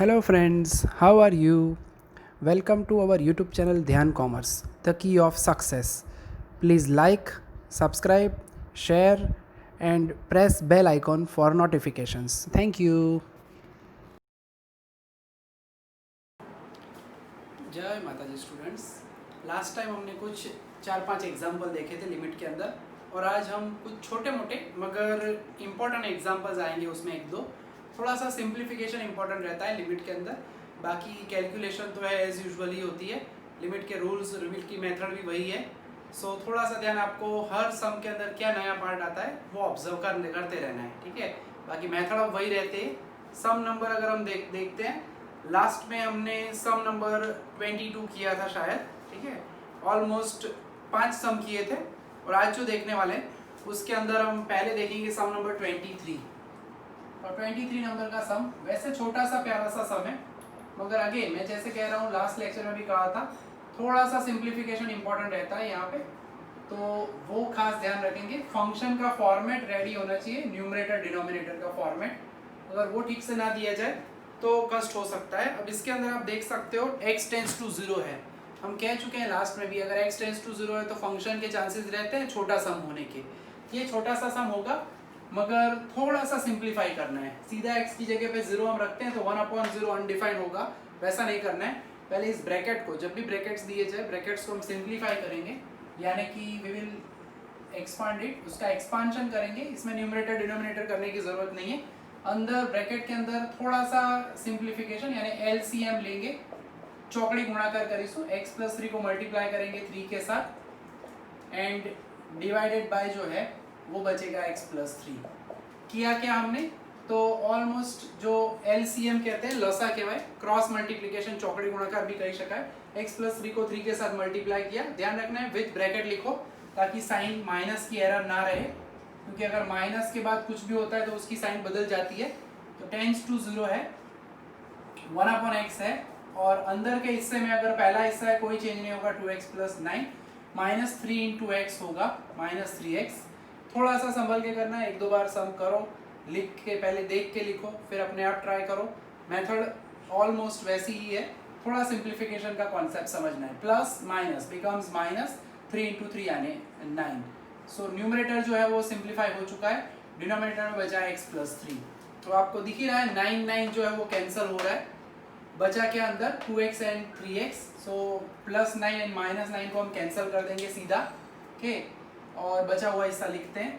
Hello friends, how are you? Welcome to our YouTube channel Dhyan Commerce, the key of success. Please like, subscribe, share and press bell icon for notifications. Thank you. जय माता जी students. Last time हमने कुछ 4-5 example देखे थे limit के अंदर और आज हम कुछ छोटे मोटे मगर इम्पोर्टेंट एग्जाम्पल्स आएंगे उसमें एक दो। थोड़ा सा सिंप्लीफिकेशन इंपॉर्टेंट रहता है लिमिट के अंदर, बाकी कैलकुलेशन तो है एज यूजुअली होती है। लिमिट के रूल्स, लिमिट की मेथड भी वही है। सो थोड़ा सा ध्यान आपको हर सम के अंदर क्या नया पार्ट आता है वो ऑब्जर्व करते रहना है, ठीक है। बाकी मेथड अब वही रहते हैं। सम नंबर अगर हम देखते हैं, लास्ट में हमने सम नंबर 22 किया था शायद, ठीक है। ऑलमोस्ट 5 सम किए थे और आज जो देखने वाले हैं उसके अंदर हम पहले देखेंगे सम नंबर 23। और 23 नंबर का सम वैसे छोटा सा प्यारा सा सम है, मगर अगेन मैं जैसे कह रहा हूँ, लास्ट लेक्चर में भी कहा था, थोड़ा सा सिंप्लीफिकेशन इंपॉर्टेंट रहता है यहाँ पे, तो वो खास ध्यान रखेंगे। फंक्शन का फॉर्मेट रेडी होना चाहिए, न्यूमरेटर डिनोमिनेटर का फॉर्मेट, अगर वो ठीक से ना दिया जाए तो कष्ट हो सकता है। अब इसके अंदर आप देख सकते हो x टेंस टू 0 है। हम कह चुके हैं लास्ट में भी, अगर x टेंस टू 0 है तो फंक्शन के चांसेस रहते हैं छोटा सम होने के। ये छोटा सा सम होगा, मगर थोड़ा सा सिंप्लीफाई करना है। सीधा x की जगह पे 0 हम रखते हैं तो 1/0 अनडिफाइंड होगा, वैसा नहीं करना है। पहले इस ब्रैकेट को, जब भी ब्रैकेट्स दिए जाए, ब्रैकेट्स को हम सिंप्लीफाई करेंगे, यानी कि वी विल एक्सपांड इट, उसका एक्सपांशन करेंगे। इसमें न्यूमरेटर डिनोमिनेटर करने की जरूरत नहीं है। अंदर ब्रैकेट के अंदर थोड़ा सा सिंप्लीफिकेशन यानी एलसीएम लेंगे, चौकड़ी गुणाकार करीसु, x + 3 को मल्टीप्लाई करेंगे 3 के साथ एंड डिवाइडेड बाय जो है वो बचेगा x + 3। किया क्या हमने, तो ऑलमोस्ट जो एलसीएम कहते हैं, लसा कहवाय, क्रॉस मल्टीप्लिकेशन, चौकड़ी गुणाकार भी कही शकाय। x + 3 को 3 के साथ मल्टीप्लाई किया। ध्यान रखना है विथ ब्रैकेट लिखो ताकि साइन माइनस की एरर ना रहे, क्योंकि अगर माइनस के बाद कुछ भी होता है तो उसकी साइन बदल जाती है। तो टेंस टू 0 है, 1/x है, और अंदर के हिस्से में अगर पहला हिस्सा है कोई चेंज नहीं होगा, 2x + 9 -3 × x होगा -3x। थोड़ा सा संभल के करना है, एक दो बार सम करो, लिख के पहले देख के लिखो, फिर अपने आप ट्राई करो। मेथड ऑलमोस्ट वैसी ही है, थोड़ा सिंप्लीफिकेशन का कॉन्सेप्ट समझना है। प्लस माइनस बिकम्स -3 × 3 यानी 9। सो न्यूमरेटर जो है वो सिंप्लीफाई हो चुका है, डिनोमिनेटर में बचा है x + 3। तो आपको दिख ही रहा है 9 जो है वो कैंसिल हो रहा है, बचा क्या अंदर 2x and 3x। So +9 and -9 को हम कैंसिल कर देंगे सीधा, ओके। और बचा हुआ हिस्सा लिखते हैं।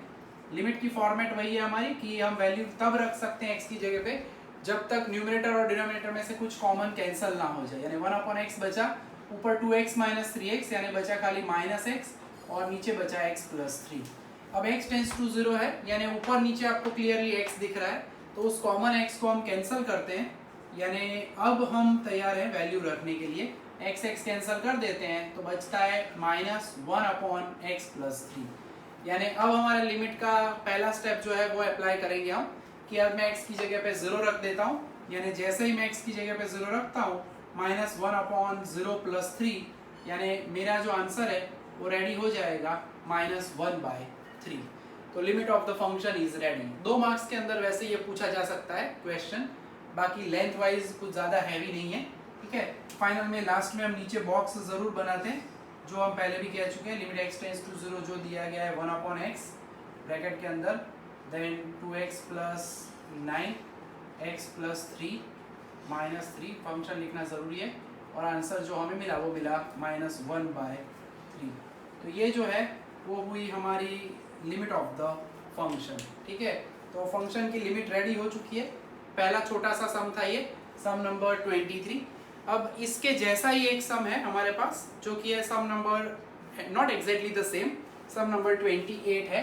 लिमिट की फॉर्मेट वही है हमारी कि हम वैल्यू तब रख सकते हैं x की जगह पे जब तक न्यूमरेटर और डिनोमिनेटर में से कुछ कॉमन कैंसिल ना हो जाए, यानी 1/x बचा, ऊपर 2x - 3x यानी बचा खाली -x, और नीचे बचा x + 3। अब x टेंस टू 0 है, यानी ऊपर नीचे आपको क्लियरली x दिख रहा है, तो उस कॉमन x को हम कैंसिल करते हैं, यानी अब हम तैयार हैं वैल्यू रखने के लिए। x कैंसिल कर देते हैं तो बचता है -1/x + 3। यानी अब हमारे लिमिट का पहला स्टेप जो है वो अप्लाई करेंगे हम, कि अब मैं x की जगह पे 0 रख देता हूँ, यानी जैसे ही मैं x की जगह पे 0 रखता हूँ -1/0 + 3, यानी मेरा जो आंसर है वो रेडी हो जाएगा -1/3। तो limit of the function is ready. 2 marks के अंदर वैसे ये पूछा जा सकता है क्वेश्चन, बाकी लेंथ वाइज कुछ ज़्यादा हैवी नहीं है, ठीक है। फाइनल में लास्ट में हम नीचे बॉक्स ज़रूर बनाते हैं, जो हम पहले भी कह चुके हैं। लिमिट x टेंस टू 0 जो दिया गया है 1/x ब्रैकेट के अंदर, देन 2x + 9 x + 3 -3, फंक्शन लिखना ज़रूरी है, और आंसर जो हमें मिला वो मिला -1/3। तो ये जो है वो हुई हमारी लिमिट ऑफ द फंक्शन, ठीक है। तो फंक्शन की लिमिट रेडी हो चुकी है। पहला छोटा सा सम था ये, सम नंबर 23। अब इसके जैसा ही एक सम है हमारे पास, जो कि है sum number not exactly the same, sum number 28 है।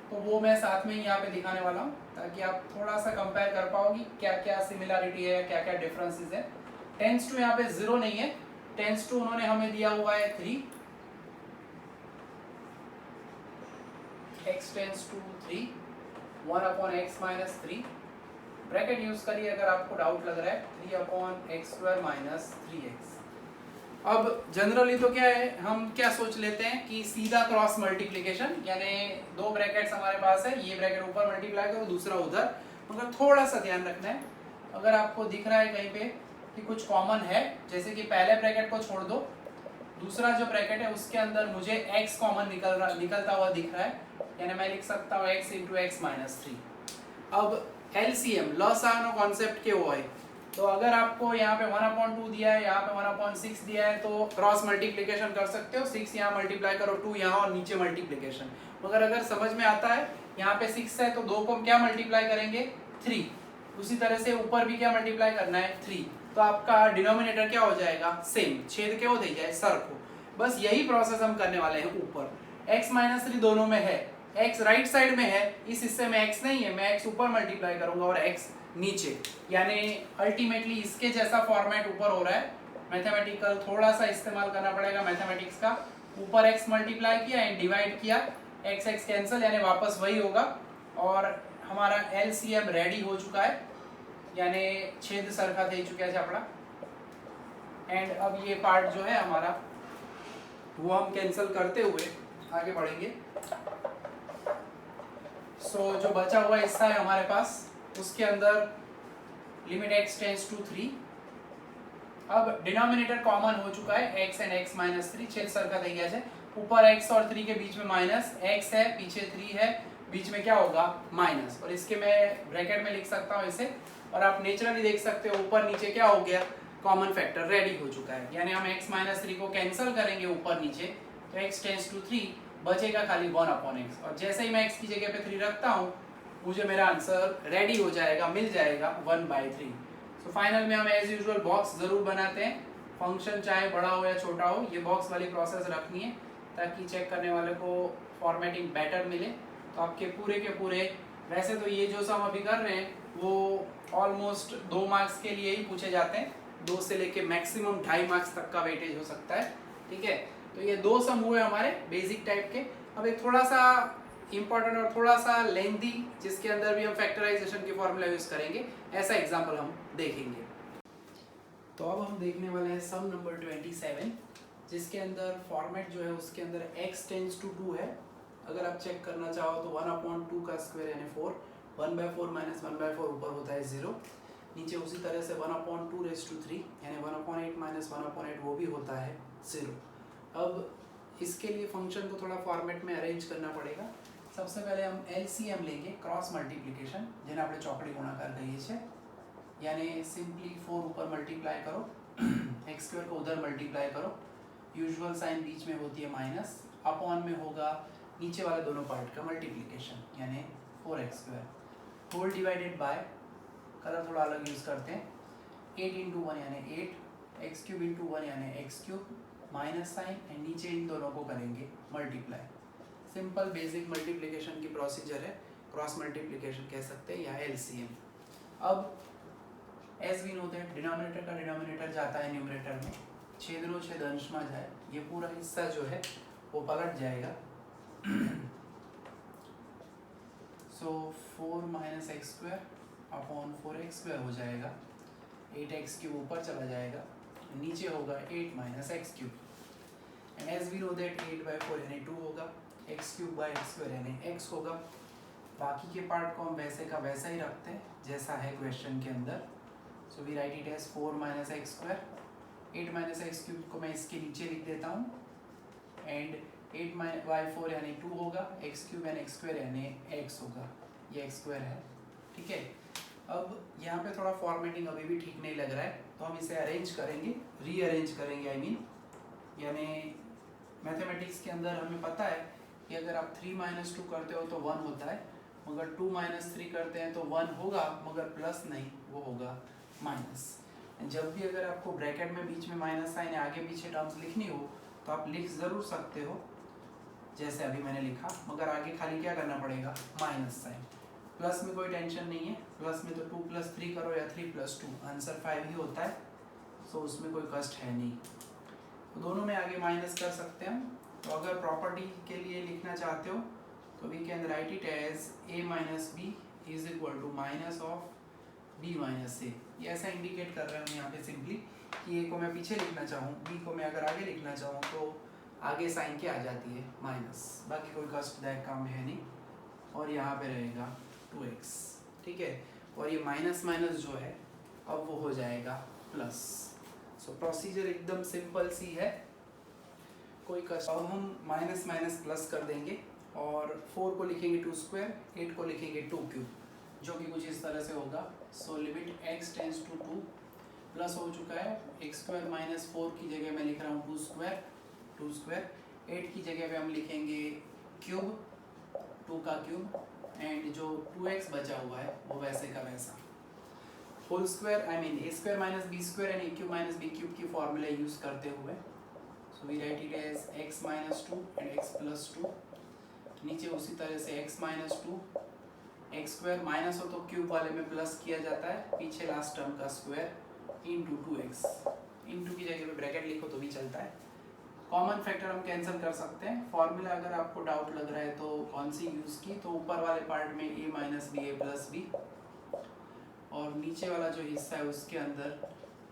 तो वो मैं साथ में ही यहाँ पे दिखाने वाला हूँ, ताकि आप थोड़ा सा कंपेयर कर पाओगी क्या क्या सिमिलरिटी है, क्या क्या डिफरेंसेस है। टेंस टू यहाँ पे 0 नहीं है, टेंस टू उन्होंने हमें दिया हुआ है 3, x tends to 3, 1/x - 3, bracket use करिए अगर आपको डाउट लग रहा है, 3/x² - 3x। अब जनरली तो क्या है, हम क्या सोच लेते हैं कि सीधा क्रॉस मल्टीप्लिकेशन, यानी 2 ब्रैकेट्स हमारे पास है, ये ब्रैकेट ऊपर मल्टीप्लाई करो, दूसरा उधर, मगर थोड़ा सा ध्यान रखना है। अगर आपको दिख रहा है कहीं पे कि कुछ कॉमन है, जैसे कि पहले ब्रैकेट को छोड़ दो, दूसरा जो ब्रैकेट है उसके अंदर मुझे x कॉमन निकलता हुआ दिख रहा है, यानी मैं लिख सकता हूँ x इंटू एक्स माइनस 3। अब LCM लॉसानो कॉन्सेप्ट के वो है, तो अगर आपको यहाँ पे 1/2 दिया है, यहाँ पे 1/6 दिया है, तो क्रॉस मल्टीप्लिकेशन कर सकते हो, 6 यहाँ मल्टीप्लाई करो, 2 यहाँ और नीचे मल्टीप्लिकेशन। मगर अगर समझ में आता है यहाँ पे 6 है तो 2 को हम क्या मल्टीप्लाई करेंगे, 3। उसी तरह से ऊपर भी क्या मल्टीप्लाई करना है, 3। तो आपका डिनोमिनेटर क्या हो जाएगा, सेम, छेद के वो दे जाए सर को। बस यही प्रोसेस हम करने वाले हैं ऊपर। x माइनस 3 दोनों में है, x राइट साइड में है, इस हिस्से में x नहीं है, मैं x ऊपर मल्टीप्लाई करूंगा और x नीचे, यानी अल्टीमेटली इसके जैसा फॉर्मेट ऊपर हो रहा है। मैथमेटिकल थोड़ा सा इस्तेमाल करना पड़ेगा मैथमेटिक्स का। ऊपर x मल्टीप्लाई किया एंड डिवाइड किया, x x कैंसिल, यानी वापस वही होगा। और हमारा LCM रेडी हो चुका है, यानी छेद सरखा दे चुका है छापड़ा। एंड अब ये पार्ट जो है हमारा वो हम कैंसिल करते हुए आगे बढ़ेंगे। सो जो बचा हुआ हिस्सा है हमारे पास, उसके अंदर लिमिट x टेंड्स टू 3। अब डिनोमिनेटर कॉमन हो चुका है, x एंड x माइनस 3, छेद सरखा दे गया है। ऊपर x और 3 के बीच में माइनस, x है पीछे 3 है, बीच में क्या होगा, माइनस। और इसके मैं ब्रैकेट में लिख सकता हूँ इसे, और आप नेचुरली देख सकते हो ऊपर नीचे क्या हो गया, कॉमन फैक्टर रेडी हो चुका है। यानी हम x माइनस 3 को कैंसिल करेंगे ऊपर नीचे, तो x टेंड्स टू 3, बचेगा खाली 1/x। और जैसे ही मैं x की जगह पे 3 रखता हूँ, मुझे मेरा आंसर रेडी हो जाएगा, मिल जाएगा 1/3। सो फाइनल में हम एज यूजुअल बॉक्स जरूर बनाते हैं, फंक्शन चाहे बड़ा हो या छोटा हो, ये बॉक्स वाली प्रोसेस रखनी है ताकि चेक करने वाले को फॉर्मेटिंग बेटर मिले। तो आपके पूरे के पूरे, वैसे तो ये जो सम अभी कर रहे हैं वो ऑलमोस्ट 2 मार्क्स के लिए ही पूछे जाते हैं, 2 से लेके मैक्सिमम 2.5 मार्क्स तक का वेटेज हो सकता है, ठीक है। तो ये 2 सम हुए हमारे बेसिक टाइप के। अब एक थोड़ा सा इंपॉर्टेंट और थोड़ा सा लेंथी, जिसके अंदर भी हम फैक्टराइजेशन की फॉर्मूला यूज करेंगे, ऐसा एग्जांपल हम देखेंगे। तो अब हम देखने वाले हैं सम नंबर 27, जिसके अंदर फॉर्मेट जो है उसके अंदर x टेंड्स टू 2 है। अगर आप चेक करना चाहो तो 1/2 का स्क्वायर यानी 4, 1/4 माइनस 1/4 ऊपर होता है 0, नीचे उसी तरह से 1/2 यानी 1/8 माइनस 1/8 वो भी होता है 0। अब इसके लिए फंक्शन को थोड़ा फॉर्मेट में अरेंज करना पड़ेगा। सबसे पहले हम LCM लेंगे, क्रॉस मल्टीप्लिकेशन, જેને આપણે ચોકડી ગુણાકાર કહીએ છીએ, यानी सिंपली 4 ऊपर मल्टीप्लाई करो, x² को उधर मल्टीप्लाई करो, यूजुअल साइन बीच में होती है माइनस, अपॉन में होगा नीचे वाले दोनों पार्ट का मल्टीप्लिकेशन, यानी 4x² whole divided by, colour थोड़ा अलग यूज करते हैं, 8 इंटू 1 यानी 8, x³ इंटू 1 यानी x³ माइनस साइन, एंड नीचे इन दोनों को करेंगे मल्टीप्लाई। सिंपल बेसिक मल्टीप्लिकेशन की प्रोसीजर है, क्रॉस मल्टीप्लिकेशन कह सकते हैं या LCM। अब as we know that denominator का डिनोमिनेटर जाता है न्यूमरेटर में, छेदनो छेद अंश में जाए, ये पूरा हिस्सा जो है वो पलट जाएगा। सो 4 माइनस x² अपॉन 4x² हो जाएगा, 8x³ ऊपर चला जाएगा, नीचे होगा 8 minus x³। And as we know that 8/4 यानी 2 होगा, x³ यानी x होगा। बाकी के पार्ट को हम वैसे का वैसा ही रखते हैं जैसा है क्वेश्चन के अंदर। So we write it as 4 minus x², 8 minus x³ को मैं इसके नीचे लिख देता हूँ, एंड 8/4 यानी 2 होगा, x³ यानी x² यानी x होगा, ये x² है, ठीक है। अब यहाँ पे थोड़ा फॉर्मेटिंग अभी भी ठीक नहीं लग रहा है, तो हम इसे अरेंज करेंगे, रीअरेंज करेंगे, आई मीन, यानी मैथमेटिक्स के अंदर हमें पता है कि अगर आप 3 माइनस 2 करते हो तो 1 होता है, मगर 2 माइनस 3 करते हैं तो 1 होगा, मगर प्लस नहीं, वो होगा माइनस। जब भी अगर आपको ब्रैकेट में बीच में माइनस साइन आगे पीछे टर्म्स लिखनी हो तो आप लिख ज़रूर सकते हो जैसे अभी मैंने लिखा, मगर आगे खाली क्या करना पड़ेगा, माइनस साइन। प्लस में कोई टेंशन नहीं है, प्लस में तो 2 + 3 करो या 3 + 2, आंसर 5 ही होता है, सो उसमें कोई कष्ट है नहीं। तो दोनों में आगे माइनस कर सकते हैं। तो अगर प्रॉपर्टी के लिए लिखना चाहते हो तो we can write it as a minus B is equal to minus of b minus a। ये ऐसा इंडिकेट कर रहे हैं हम यहाँ पे सिंपली कि a को मैं पीछे लिखना चाहूँ, b को मैं अगर आगे लिखना चाहूँ तो आगे साइन क्या आ जाती है, माइनस, बाकी कोई कष्टदायक काम है नहीं। और यहाँ पे रहेगा 2x, ठीक है। और ये माइनस माइनस जो है अब वो हो जाएगा प्लस। सो प्रोसीजर एकदम सिंपल सी है, कोई कष्ट। अब हम माइनस माइनस प्लस कर देंगे और 4 को लिखेंगे 2 स्क्वायर, 8 को लिखेंगे 2 क्यूब, जो कि कुछ इस तरह से होगा। So limit x tends to 2 plus हो चुका है। एक्स स्क्वायर माइनस 4 की जगह मैं लिख रहा हूँ 2 स्क्वायर। 8 की जगह पे हम लिखेंगे क्यूब, 2 का क्यूब, एंड जो 2x बचा हुआ है वो वैसे का वैसा। Whole square I mean A square minus B square and A cube minus B cube की फॉर्मूला यूज करते हुए, so we write it as x minus 2 and x plus 2। नीचे उसी तरह से x minus 2, X square minus हो तो cube वाले में प्लस किया जाता है, पीछे लास्ट टर्म का स्क्वायर इंटू 2x। इंटू की जगह पे ब्रैकेट लिखो तो भी चलता है। कॉमन फैक्टर हम कैंसिल कर सकते हैं। फॉर्मूला अगर आपको डाउट लग रहा है तो कौन सी यूज़ की, तो ऊपर वाले पार्ट में a minus B A plus B, और नीचे वाला जो हिस्सा है उसके अंदर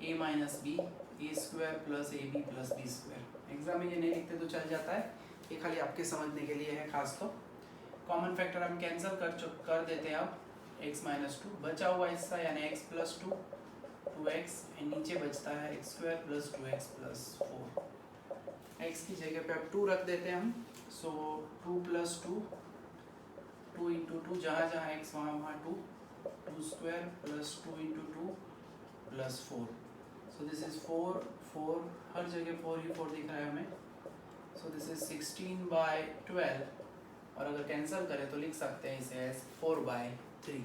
a minus B A square plus A B plus B square. Exam में ये नहीं लिखते तो चल जाता है, ये खाली आपके समझने के लिए है खास। तो कॉमन फैक्टर हम कैंसिल कर देते हैं। अब x माइनस 2 बचा हुआ हिस्सा यानी x प्लस 2 2x, एंड नीचे बचता है x square plus 2x plus 4। x की जगह पे अब 2 रख देते हैं हम। सो 2 प्लस 2, 2 इंटू 2, जहाँ जहाँ x वहाँ वहाँ 2 square plus 2 into 2 plus 4। So this is 4 4, हर जगह 4 ही 4 दिख रहा है हमें। सो दिस इज 16/12, और अगर कैंसिल करें तो लिख सकते हैं इसे एज 4/3।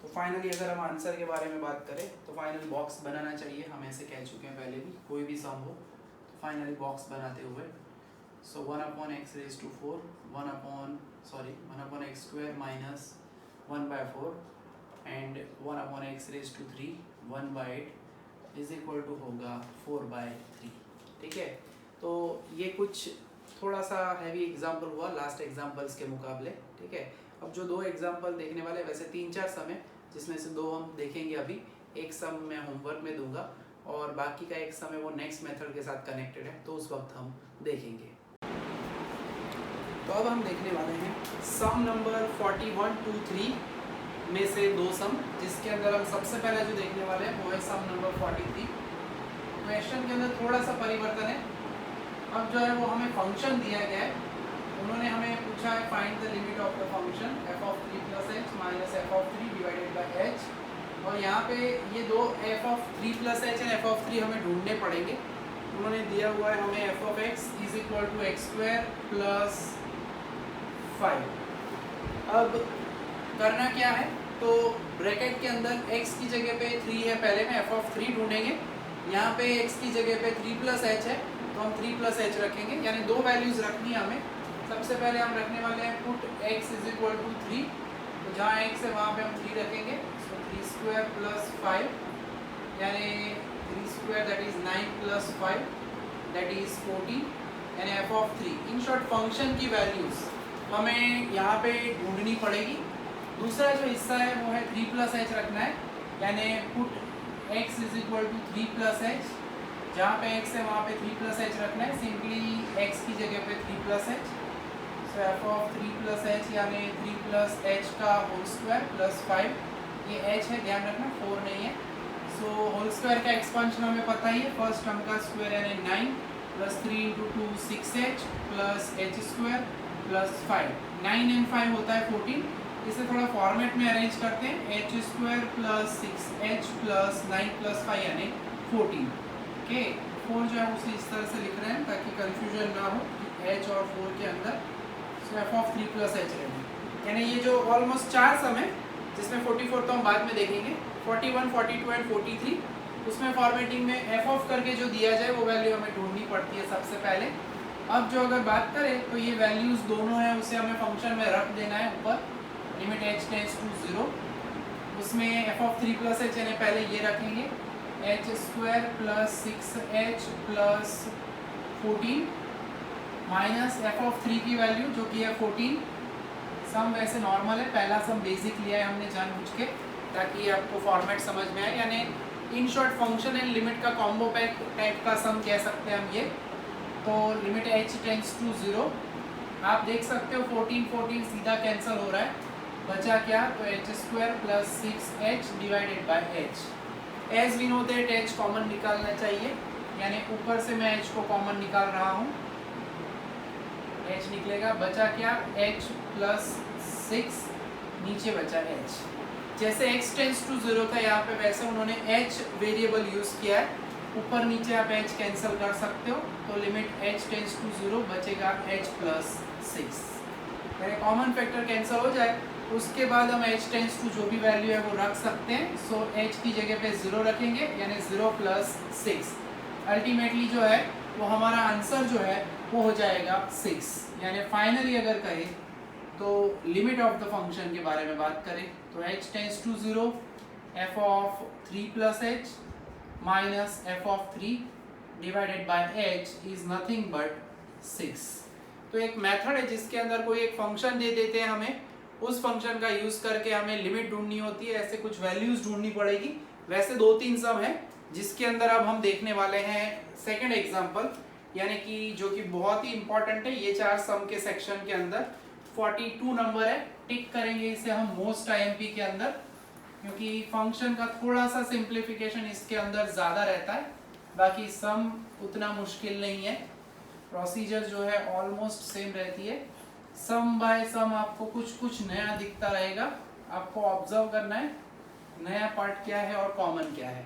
तो फाइनली अगर हम आंसर के बारे में बात करें तो फाइनली बॉक्स बनाना चाहिए। हम ऐसे कह चुके हैं पहले भी, कोई भी सम हो तो फाइनली बॉक्स बनाते हुए। So 1/x raise to 4, 1/x square minus 1/4 and 1/x raise to 3 1/8 is equal to होगा 4/3। ठीक है, तो ये कुछ थोड़ा सा हैवी एग्जाम्पल हुआ लास्ट एग्जाम्पल्स के मुकाबले। ठीक है, अब जो 2 एग्जाम्पल देखने वाले, वैसे 3-4 सम है जिसमें से 2 हम देखेंगे अभी। एक सम मैं होमवर्क में दूंगा और बाकी का एक सम है वो नेक्स्ट मेथड के साथ कनेक्टेड है, तो उस वक्त हम देखेंगे। तो अब हम देखने वाले हैं सम नंबर 41, 2, 3 में से 2 सम, जिसके अंदर हम सबसे पहले जो देखने वाले हैं वो है सम नंबर 43। क्वेश्चन के अंदर थोड़ा सा परिवर्तन है। अब जो है वो हमें फंक्शन दिया गया है, उन्होंने हमें पूछा है find the limit of the function f of 3 plus h minus f of 3 divided by h, और यहाँ पे ये दो f of 3 plus h and f of 3 हमें ढूंढने पड़ेंगे। उन्होंने दिया हुआ है हमें f of x is equal to X square plus 5। अब करना क्या है, तो ब्रैकेट के अंदर x की जगह पे 3 है, पहले में f of 3 ढूंढेंगे। यहाँ पे x की जगह पे 3 plus h है तो हम 3 plus h रखेंगे, यानी 2 वैल्यूज रखनी है हमें। सबसे पहले हम रखने वाले हैं put x is equal to 3, तो जहाँ x है वहाँ पे हम 3 रखेंगे। सो 3 स्क्वायर प्लस 5 यानी 3 square that is 9 plus 5 that is 14, यानी f of 3। In short function की वैल्यूज हमें यहाँ पे ढूंढनी पड़ेगी। दूसरा जो हिस्सा है वो है 3 plus h रखना है, यानी put x is equal to 3 plus h, जहाँ पे x है वहाँ पे 3 plus h रखना है, सिंपली x की जगह पे 3 plus h। So f of 3 plus h यानी 3 plus h का होल स्क्वायर प्लस 5, ये h है ध्यान रखना 4 नहीं है। सो होल स्क्वायर का एक्सपेंशन हमें पता ही है, फर्स्ट टर्म का स्क्वायर यानी 9 plus 3 into 2 6h plus h square plus 5, 9 and 5 होता है 14। इसे थोड़ा फॉर्मेट में अरेंज करते हैं, h square plus 6h plus 9 plus 5 यानी 14। ओके, 4 जो है उसे इस तरह से लिख रहे हैं ताकि कंफ्यूजन ना हो h और 4 के अंदर। सो f of 3 plus h रहेगा, यानी ये जो ऑलमोस्ट 4 सम है जिसमें 44 तो हम बाद में देखेंगे, 41, 42 एंड 43, उसमें फॉर्मेटिंग में f ऑफ करके जो दिया जाए वो वैल्यू हमें ढूंढनी पड़ती है सबसे पहले। अब जो अगर बात करें तो ये वैल्यूज़ दोनों हैं उसे हमें फंक्शन में रख देना है ऊपर, लिमिट h टेंड्स टू 0। उसमें f of 3 plus h यानी पहले ये रखेंगे h square plus 6h plus 14 minus f of 3 की वैल्यू जो कि है 14। सम वैसे नॉर्मल है, पहला सम बेसिक लिया है हमने जानबूझ के ताकि आपको फॉर्मेट समझ में आए, यानी in short function and limit का कॉम्बो पैक टाइप का सम कह सकते हैं हम ये। तो लिमिट h टेंड्स टू 0, आप देख सकते हो 14 14 सीधा कैंसिल हो रहा है, बचा क्या, तो h square plus 6h divided by h। As we know that H common निकालना चाहिए, यानी ऊपर से मैं एच को कॉमन निकाल रहा हूँ, एच निकलेगा, बचा क्या h प्लस 6, नीचे बचा h। जैसे x टेंस टू 0 था यहाँ पे, वैसे उन्होंने h वेरिएबल यूज किया है, ऊपर नीचे आप h कैंसिल कर सकते हो, तो लिमिट h टेंस टू 0 बचेगा h प्लस 6, यानी कॉमन फैक्टर कैंसिल हो जाए, उसके बाद हम h टेंस टू जो भी वैल्यू है वो रख सकते हैं। सो h की जगह पे 0 रखेंगे, यानी 0 प्लस 6, अल्टीमेटली जो है वो हमारा आंसर जो है वो हो जाएगा 6। यानी फाइनली अगर कहें तो लिमिट ऑफ द फंक्शन के बारे में बात करें तो h tends to 0 f of 3 plus h minus f of 3 divided by h is nothing but 6। तो एक मेथड है जिसके अंदर कोई एक फंक्शन दे देते हैं हमें, उस फंक्शन का यूज करके हमें लिमिट ढूंढनी होती है, ऐसे कुछ वैल्यूज ढूंढनी पड़ेगी। वैसे 2-3 सम है जिसके अंदर अब हम देखने वाले हैं सेकंड एग्जांपल, यानी कि जो कि बहुत ही इंपॉर्टेंट है। ये 4 सम के सेक्शन के अंदर 42 नंबर है, टिक करेंगे इसे हम मोस्ट आईएमपी के अंदर, क्योंकि फंक्शन का थोड़ा सा सिंप्लीफिकेशन इसके अंदर ज़्यादा रहता है, बाकी सम उतना मुश्किल नहीं है, प्रोसीजर जो है ऑलमोस्ट सेम रहती है। सम बाय सम आपको कुछ कुछ नया दिखता रहेगा, आपको ऑब्जर्व करना है नया पार्ट क्या है और कॉमन क्या है।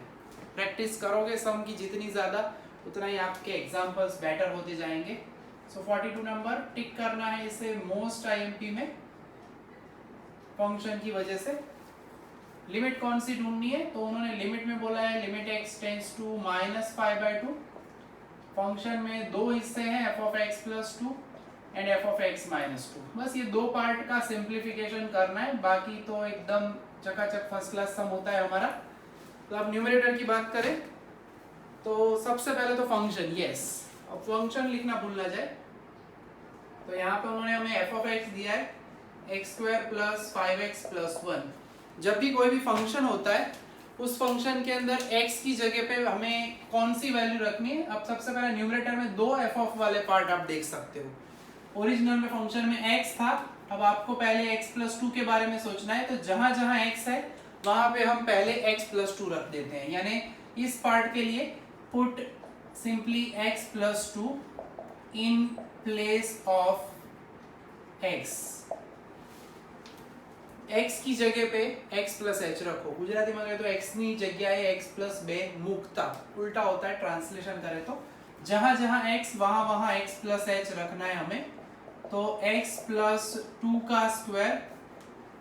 प्रैक्टिस करोगे सम की जितनी ज़्यादा, उतना ही आपके एग्जाम्पल्स बेटर होते जाएंगे। सो 42 नंबर टिक करना है इसे मोस्ट आईएमपी में फंक्शन की वजह से। लिमिट कौन सी ढूंढनी है, तो उन्होंने लिमिट में बोला है limit x tends to -5/2। Function में दो हिस्से हैं, f of x plus 2 and f of x minus 2। बस ये दो पार्ट का सिंप्लीफिकेशन करना है, बाकी तो एकदम चकाचक फर्स्ट क्लास सम होता है हमारा। तो अब न्यूमरेटर की बात करें तो सबसे पहले तो फंक्शन, यस, अब फंक्शन लिखना भूल ना जाए। तो यहाँ पे उन्होंने हमें f ऑफ x दिया है x² प्लस 5x प्लस 1। जब भी कोई भी फंक्शन होता है उस फंक्शन के अंदर x की जगह पे हमें कौन सी वैल्यू रखनी है। अब सबसे पहले न्यूमरेटर में दो f ऑफ वाले पार्ट आप देख सकते हो। ओरिजिनल में फंक्शन में x था, अब आपको पहले x प्लस 2 के बारे में सोचना है, तो जहां जहां x है वहां पे हम पहले x प्लस 2 रख देते हैं। यानी इस पार्ट के लिए put simply x plus 2 in place of x। x की जगह पे x प्लस h रखो, गुजराती में कहे तो x ની જગ્યાએ x પ્લસ 2 મૂકતા, उल्टा होता है ट्रांसलेशन करें तो। जहां जहां x वहां वहां x प्लस h रखना है हमें। तो x प्लस 2 का square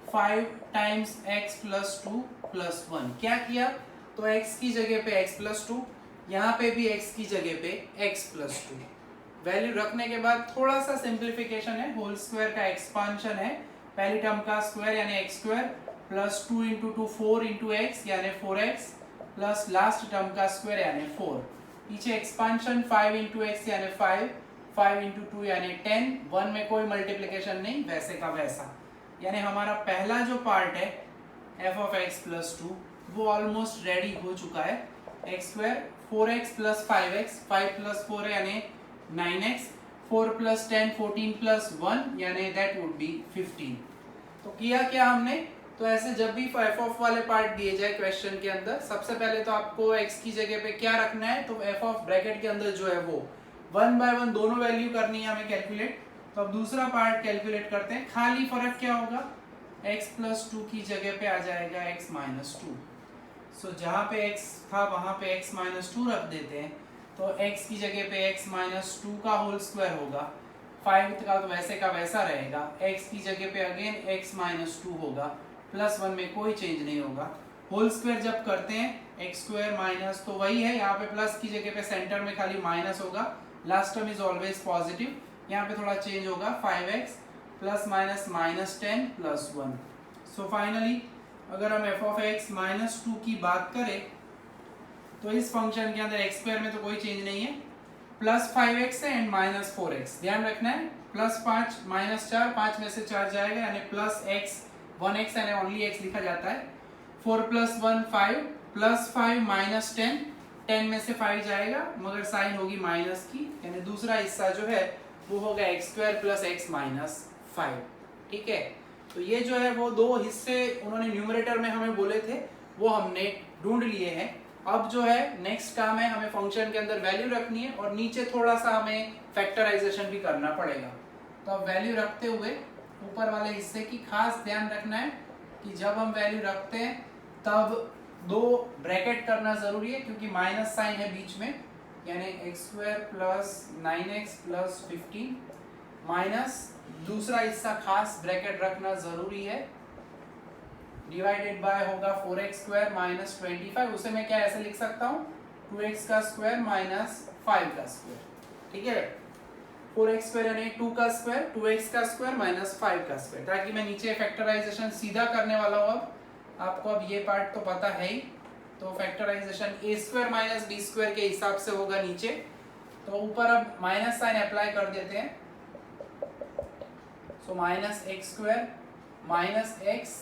5 times x plus 2 plus 1। क्या किया, तो x की जगह पे x प्लस 2, यहाँ पे भी x की जगह पे x प्लस 2। वैल्यू रखने के बाद थोड़ा सा सिंप्लीफिकेशन है, होल स्क्वायर का एक्सपांशन है, पहली टर्म का स्क्वायर यानी x² plus 2 into 2 4 into x यानी 4x प्लस लास्ट टर्म का स्क्वायर यानी 4, पीछे एक्सपांशन 5 इंटू x यानी 5 इंटू 2 यानी 10, 1 में कोई मल्टीप्लिकेशन नहीं, वैसे का वैसा। यानी हमारा पहला जो पार्ट है f ऑफ x प्लस 2 वो ऑलमोस्ट रेडी हो चुका है। x² 4x plus 5x, 5 plus 4 यानी 9x, 4 प्लस 10 14 प्लस 1 यानी दैट वुड बी 15। तो किया क्या हमने, तो ऐसे जब भी f ऑफ वाले पार्ट दिए जाए क्वेश्चन के अंदर, सबसे पहले तो आपको x की जगह पे क्या रखना है, तो f ऑफ ब्रैकेट के अंदर जो है वो 1 बाय 1 दोनों वैल्यू करनी है हमें कैलकुलेट। तो अब दूसरा पार्ट कैलकुलेट करते हैं, खाली फर्क क्या होगा, x प्लस 2 की जगह पे आ जाएगा x माइनस 2। सो जहाँ पे x था वहां पे x माइनस 2 रख देते हैं, तो x की जगह पे x माइनस 2 का होल स्क्वायर होगा, 5 का तो वैसे का वैसा रहेगा, x की जगह पे अगेन x माइनस 2 होगा, प्लस 1 में कोई चेंज नहीं होगा। होल स्क्वायर जब करते हैं x² माइनस, तो वही है, यहाँ पे प्लस की जगह पे सेंटर में खाली माइनस होगा, last term is always positive, यहाँ पे थोड़ा चेंज होगा, 5x plus minus minus 10 plus 1। So finally अगर हम f ऑफ x माइनस 2 की बात करें तो इस फंक्शन के अंदर x² में तो कोई चेंज नहीं है, प्लस 5x है एंड माइनस 4x। ध्यान रखना है, प्लस 5 माइनस 4, 5 में से 4 जाएगा यानी प्लस x 1x यानी ओनली x लिखा जाता है। 4 प्लस 1 5 प्लस 5 माइनस 10, 10 में से 5 जाएगा मगर साइन होगी माइनस की, यानी दूसरा हिस्सा जो है वो होगा x² प्लस x माइनस 5। ठीक है, तो ये जो है वो दो हिस्से उन्होंने न्यूमरेटर में हमें बोले थे वो हमने ढूंढ लिए हैं। अब जो है नेक्स्ट काम है, हमें फंक्शन के अंदर वैल्यू रखनी है और नीचे थोड़ा सा हमें फैक्टराइजेशन भी करना पड़ेगा। तो अब वैल्यू रखते हुए ऊपर वाले हिस्से की खास ध्यान रखना है कि जब हम वैल्यू रखते हैं तब 2 ब्रैकेट करना जरूरी है, क्योंकि माइनस साइन है बीच में, यानी x² plus 9x plus 15 minus दूसरा हिस्सा खास ब्रैकेट रखना जरूरी है, डिवाइडेड बाय होगा 4x² माइनस 25, उसे मैं क्या ऐसे लिख सकता हूँ 2x का स्क्वायर माइनस 5 का स्क्वायर, ठीक है। 4x² यानी 2 का स्क्वायर, 2x का स्क्वायर माइनस 5 का स्क्वायर, ताकि मैं नीचे फैक्टराइजेशन सीधा करने वाला हूँ। अब आपको अब ये पार्ट तो पता है ही, तो फैक्टराइजेशन a² माइनस b² के हिसाब से होगा नीचे। तो ऊपर अब माइनस साइन अप्लाई कर देते हैं, so minus x² minus x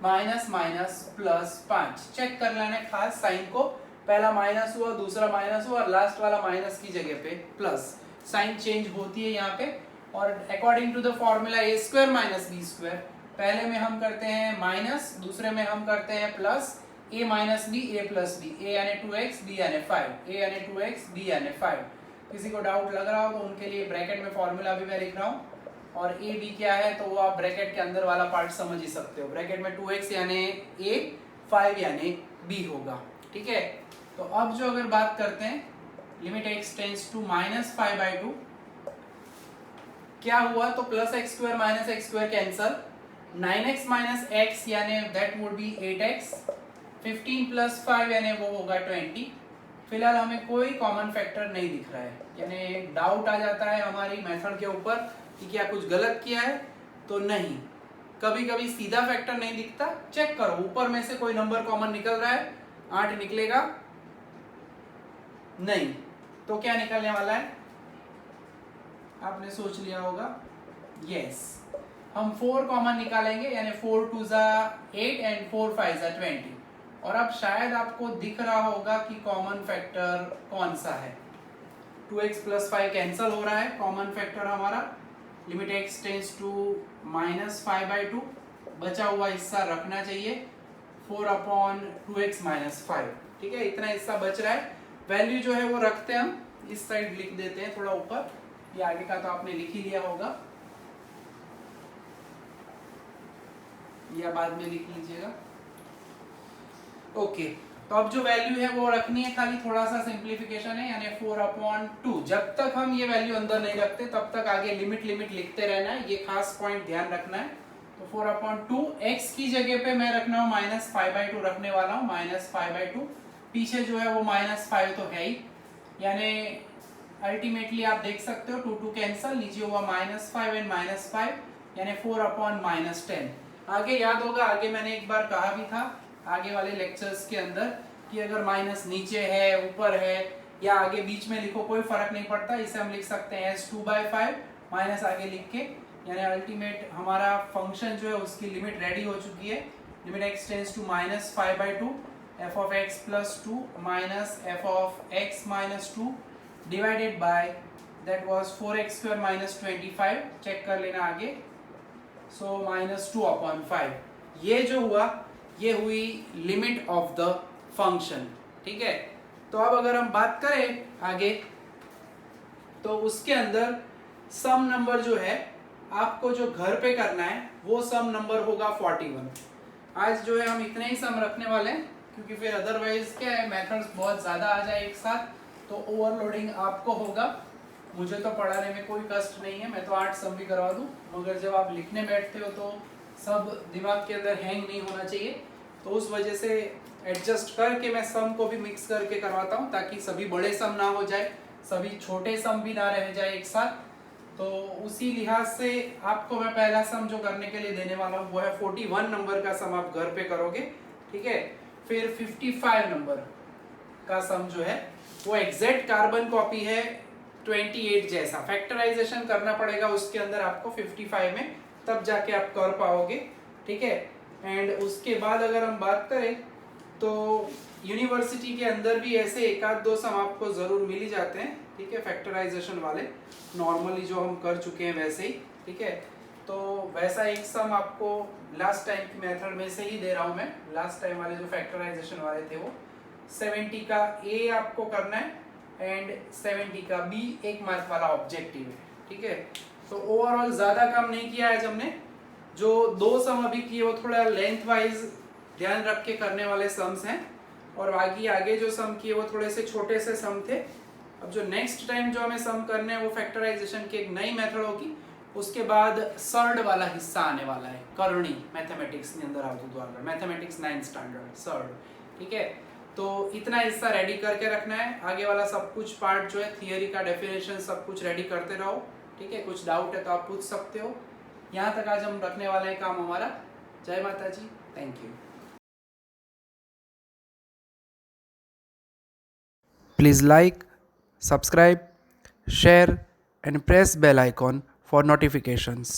minus minus plus 5, check कर लेना खास साइन को, पहला माइनस हुआ, दूसरा माइनस हुआ और लास्ट वाला माइनस की जगह पे प्लस, साइन चेंज होती है यहाँ पे। और according to the formula a² minus b², पहले में हम करते हैं माइनस, दूसरे में हम करते हैं plus, a minus b a plus b, a यानी 2x b यानी 5, a यानी 2x b यानी 5। किसी को डाउट लग रहा हो तो उनके लिए ब्रैकेट में फॉर्मूला भी मैं लिख रहा हूँ, और ए बी क्या है तो वो आप ब्रैकेट के अंदर वाला पार्ट समझ ही सकते हो। ब्रैकेट में 2x यानी a, 5 यानी b होगा, ठीक है। तो अब जो अगर बात करते हैं लिमिट x टेंड्स टू -5/2, क्या हुआ तो plus x² minus x² cancel, 9x minus x यानी that would be 8x, 15 plus 5 यानी वो होगा 20। फिलहाल हमें कोई कॉमन फैक्टर नहीं दिख रहा है, यानी डाउट आ जाता है हमारी मेथड के ऊपर कि क्या कुछ गलत किया है, तो नहीं, कभी कभी सीधा फैक्टर नहीं दिखता, चेक करो ऊपर में से कोई नंबर कॉमन निकल रहा है, 8 निकलेगा नहीं, तो क्या निकलने वाला है आपने सोच लिया होगा, यस हम 4 कॉमन निकालेंगे, यानी 4 2 ज़ा 8 एंड 4 5 ज़ा 20। और अब शायद आपको दिख रहा होगा कि कॉमन फैक्टर कौन सा है, 2x प्लस 5 कैंसल हो रहा है, कॉमन फैक्टर हमारा लिमिट x टेंड्स टू -5/2, बचा हुआ हिस्सा रखना चाहिए 4/2x माइनस 5, ठीक है, इतना हिस्सा बच रहा है। वैल्यू जो है वो रखते हैं हम इस साइड लिख देते हैं थोड़ा ऊपर, ये आगे का तो आपने लिख ही लिया होगा या बाद में लिख लीजिएगा, ओके। तो अब जो वैल्यू है वो रखनी है, खाली थोड़ा सा सिंप्लीफिकेशन है, यानी 4/2। जब तक हम ये वैल्यू अंदर नहीं रखते तब तक आगे लिमिट लिखते रहना है, ये खास पॉइंट ध्यान रखना है। तो 4/2 x की जगह पे मैं रखना हूँ -5/2 रखने वाला हूँ, -5/2, पीछे जो है वो -5 तो है ही, यानी अल्टीमेटली आप देख सकते हो 2 2 कैंसल, नीचे हुआ -5 एंड -5 यानी 4/10। आगे याद होगा, आगे मैंने एक बार कहा भी था आगे वाले लेक्चर्स के अंदर कि अगर माइनस नीचे है, ऊपर है या आगे बीच में लिखो कोई फर्क नहीं पड़ता, इसे हम लिख सकते हैं as 2/5 माइनस आगे लिख के, यानी अल्टीमेट हमारा फंक्शन जो है उसकी लिमिट रेडी हो चुकी है। Limit x tends to -5/2, f of x plus 2 minus f of x minus 2 divided by that was 4x² minus 25, check कर लेना आगे, सो -2/5। ये जो हुआ ये हुई लिमिट ऑफ द फंक्शन, ठीक है। तो अब अगर हम बात करें आगे, तो उसके अंदर सम नंबर जो है आपको जो घर पे करना है वो सम नंबर होगा 41। आज जो है हम इतने ही सम रखने वाले हैं, क्योंकि फिर अदरवाइज क्या है मेथड्स बहुत ज़्यादा आ जाए एक साथ तो ओवरलोडिंग आपको होगा। मुझे तो पढ़ाने में कोई कष्ट नहीं है, मैं तो 8 सम भी करवा दूँ, मगर जब आप लिखने बैठते हो तो सब दिमाग के अंदर हैंग नहीं होना चाहिए, तो उस वजह से एडजस्ट करके मैं सम को भी मिक्स करके करवाता हूँ, ताकि सभी बड़े सम ना हो जाए, सभी छोटे सम भी ना रह जाए एक साथ। तो उसी लिहाज से आपको मैं पहला सम जो करने के लिए देने वाला हूँ वो है 41 नंबर का सम आप घर पे करोगे, ठीक है। फिर 55 नंबर का सम जो है वो एग्जैक्ट कार्बन कॉपी है 28 जैसा, फैक्टराइजेशन करना पड़ेगा उसके अंदर आपको 55 में, तब जाके आप कर पाओगे, ठीक है। एंड उसके बाद अगर हम बात करें तो यूनिवर्सिटी के अंदर भी ऐसे एक आध दो सम आपको ज़रूर मिल ही जाते हैं, ठीक है, फैक्टराइजेशन वाले, नॉर्मली जो हम कर चुके हैं वैसे ही, ठीक है। तो वैसा एक सम आपको लास्ट टाइम की मेथड में से ही दे रहा हूँ मैं, लास्ट टाइम वाले जो फैक्टराइजेशन वाले थे वो। 70 का ए आपको करना है एंड 70 का बी 1 मार्क वाला ऑब्जेक्टिव है, ठीक है। तो ओवरऑल ज़्यादा काम नहीं किया आज हमने, जो 2 सम अभी किए वो थोड़ा लेंथ वाइज ध्यान रख के करने वाले सम्स हैं, और बाकी आगे जो सम किए वो थोड़े से छोटे से सम थे। अब जो नेक्स्ट टाइम जो हमें सम करने हैं वो फैक्टराइजेशन की एक नई मेथड होगी, उसके बाद सर्ड वाला हिस्सा आने वाला है, करनी मैथमेटिक्स के अंदर આવતું હતું આગળ, मैथमेटिक्स 9th स्टैंडर्ड सर्ड, ठीक है। तो इतना हिस्सा रेडी करके रखना है, आगे वाला सब कुछ पार्ट जो है थियरी का डेफिनेशन सब कुछ रेडी करते रहो, ठीक है। कुछ डाउट है तो आप पूछ सकते हो। यहाँ तक आज हम रखने वाले हैं काम हमारा। जय माता जी, thank you. Please like, subscribe, share and press bell icon for notifications.